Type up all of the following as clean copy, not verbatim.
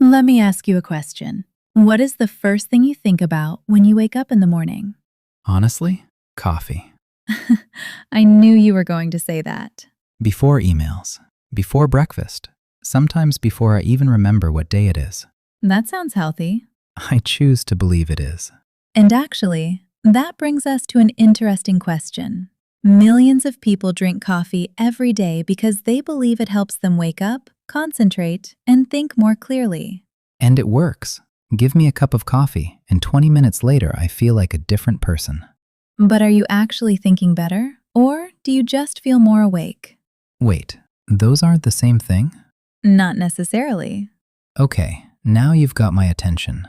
Let me ask you a question. What is the first thing you think about when you wake up in the morning? Honestly, coffee. I knew you were going to say that. Before emails, before breakfast, sometimes before I even remember what day it is. That sounds healthy. I choose to believe it is. And actually, that brings us to an interesting question. Millions of people drink coffee every day because they believe it helps them wake up, concentrate, and think more clearly. And it works. Give me a cup of coffee, and 20 minutes later I feel like a different person. But are you actually thinking better, or do you just feel more awake? Wait, those aren't the same thing? Not necessarily. Okay, now you've got my attention.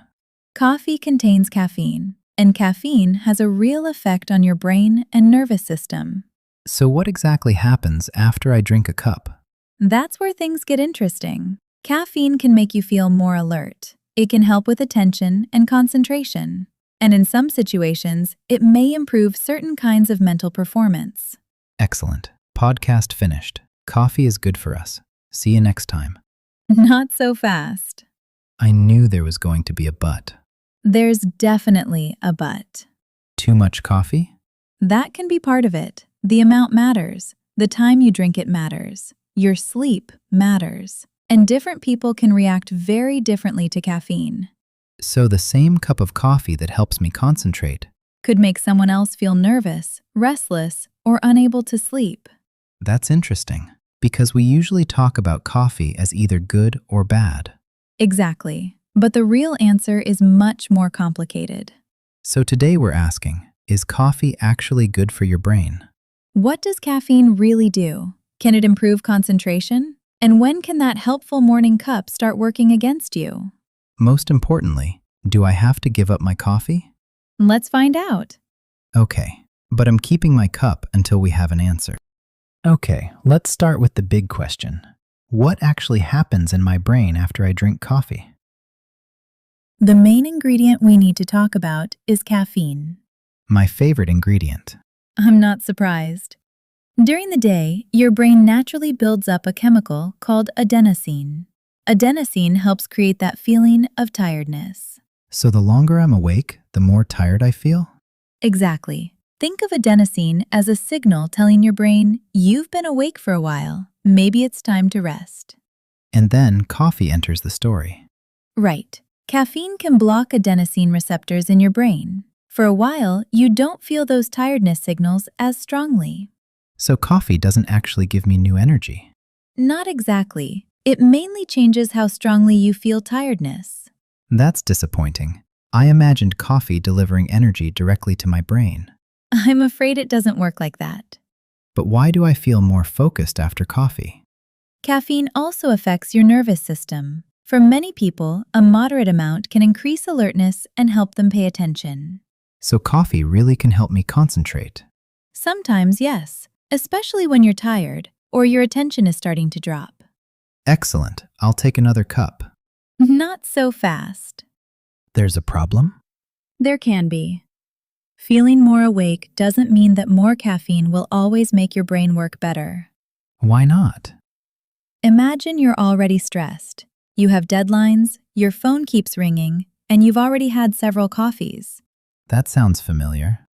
Coffee contains caffeine, and caffeine has a real effect on your brain and nervous system. So what exactly happens after I drink a cup? That's where things get interesting. Caffeine can make you feel more alert. It can help with attention and concentration. And in some situations, it may improve certain kinds of mental performance. Excellent. Podcast finished. Coffee is good for us. See you next time. Not so fast. I knew there was going to be a but. There's definitely a but. Too much coffee? That can be part of it. The amount matters. The time you drink it matters. Your sleep matters. And different people can react very differently to caffeine. So the same cup of coffee that helps me concentrate Could make someone else feel nervous, restless, or unable to sleep. That's interesting, because we usually talk about coffee as either good or bad. Exactly. But the real answer is much more complicated. So today we're asking, is coffee actually good for your brain? What does caffeine really do? Can it improve concentration? And when can that helpful morning cup start working against you? Most importantly, do I have to give up my coffee? Let's find out. Okay, but I'm keeping my cup until we have an answer. Okay, let's start with the big question. What actually happens in my brain after I drink coffee? The main ingredient we need to talk about is caffeine. My favorite ingredient. I'm not surprised. During the day, your brain naturally builds up a chemical called adenosine. Adenosine helps create that feeling of tiredness. So the longer I'm awake, the more tired I feel? Exactly. Think of adenosine as a signal telling your brain, you've been awake for a while. Maybe it's time to rest. And then coffee enters the story. Right. Caffeine can block adenosine receptors in your brain. For a while, you don't feel those tiredness signals as strongly. So coffee doesn't actually give me new energy. Not exactly. It mainly changes how strongly you feel tiredness. That's disappointing. I imagined coffee delivering energy directly to my brain. I'm afraid it doesn't work like that. But why do I feel more focused after coffee? Caffeine also affects your nervous system. For many people, a moderate amount can increase alertness and help them pay attention. So coffee really can help me concentrate. Sometimes, yes, especially when you're tired or your attention is starting to drop. Excellent. I'll take another cup. Not so fast. There's a problem? There can be. Feeling more awake doesn't mean that more caffeine will always make your brain work better. Why not? Imagine you're already stressed. You have deadlines, your phone keeps ringing, and you've already had several coffees. That sounds familiar.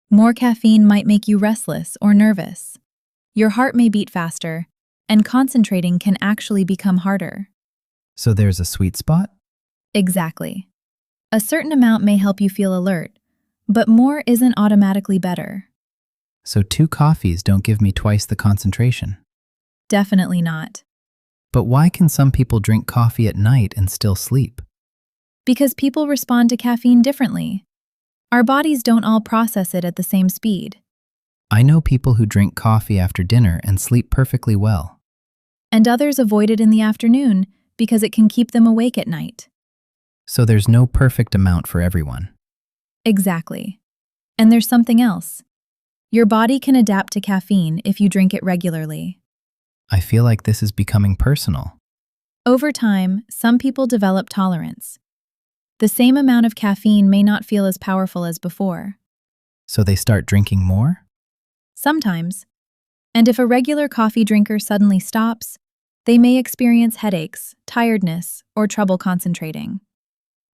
More caffeine might make you restless or nervous. Your heart may beat faster, and concentrating can actually become harder. So there's a sweet spot? Exactly. A certain amount may help you feel alert, but more isn't automatically better. So 2 coffees don't give me twice the concentration. Definitely not. But why can some people drink coffee at night and still sleep? Because people respond to caffeine differently. Our bodies don't all process it at the same speed. I know people who drink coffee after dinner and sleep perfectly well. And others avoid it in the afternoon because it can keep them awake at night. So there's no perfect amount for everyone. Exactly. And there's something else. Your body can adapt to caffeine if you drink it regularly. I feel like this is becoming personal. Over time, some people develop tolerance. The same amount of caffeine may not feel as powerful as before. So they start drinking more? Sometimes. And if a regular coffee drinker suddenly stops, They may experience headaches, tiredness, or trouble concentrating.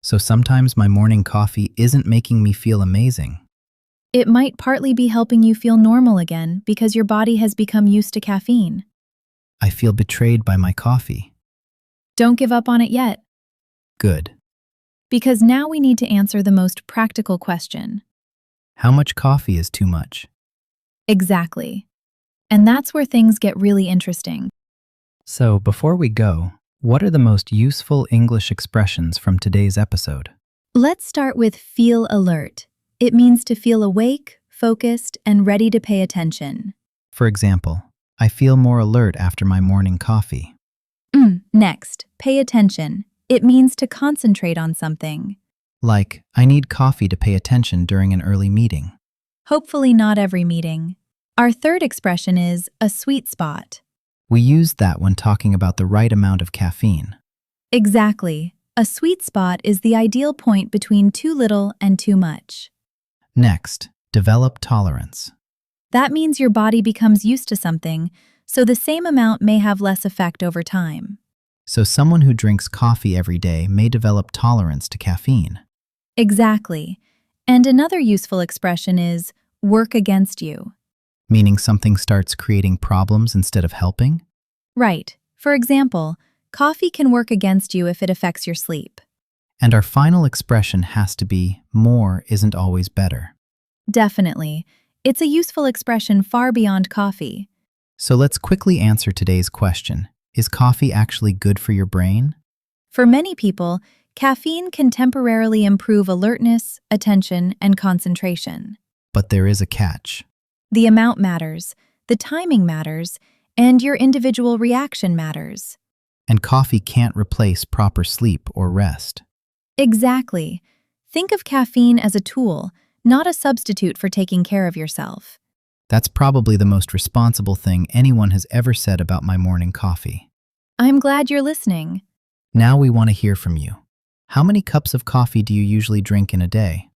So sometimes my morning coffee isn't making me feel amazing. It might partly be helping you feel normal again because your body has become used to caffeine. I feel betrayed by my coffee. Don't give up on it yet, Good. because now we need to answer the most practical question. How much coffee is too much? Exactly. And that's where things get really interesting. So before we go, what are the most useful English expressions from today's episode? Let's start with feel alert. It means to feel awake, focused, and ready to pay attention. For example, I feel more alert after my morning coffee. Next, pay attention. It means to concentrate on something. Like, I need coffee to pay attention during an early meeting. Hopefully not every meeting. Our third expression is a sweet spot. We use that when talking about the right amount of caffeine. Exactly. A sweet spot is the ideal point between too little and too much. Next, develop tolerance. That means your body becomes used to something, so the same amount may have less effect over time. So someone who drinks coffee every day may develop tolerance to caffeine. Exactly. And another useful expression is work against you. Meaning something starts creating problems instead of helping? Right. For example, coffee can work against you if it affects your sleep. And our final expression has to be, more isn't always better. Definitely. It's a useful expression far beyond coffee. So let's quickly answer today's question. Is coffee actually good for your brain? For many people, caffeine can temporarily improve alertness, attention, and concentration. But there is a catch. The amount matters, the timing matters, and your individual reaction matters. And coffee can't replace proper sleep or rest. Exactly. Think of caffeine as a tool, not a substitute for taking care of yourself. That's probably the most responsible thing anyone has ever said about my morning coffee. I'm glad you're listening. Now we want to hear from you. How many cups of coffee do you usually drink in a day?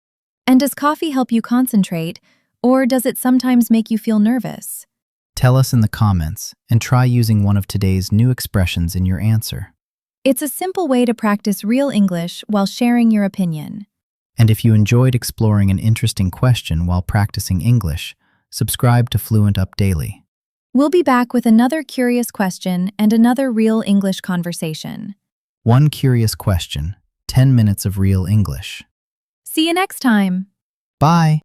And does coffee help you concentrate, or does it sometimes make you feel nervous? Tell us in the comments and try using one of today's new expressions in your answer. It's a simple way to practice real English while sharing your opinion. And if you enjoyed exploring an interesting question while practicing English, subscribe to Fluent Up Daily. We'll be back with another curious question and another real English conversation. One curious question, 10 minutes of real English. See you next time. Bye!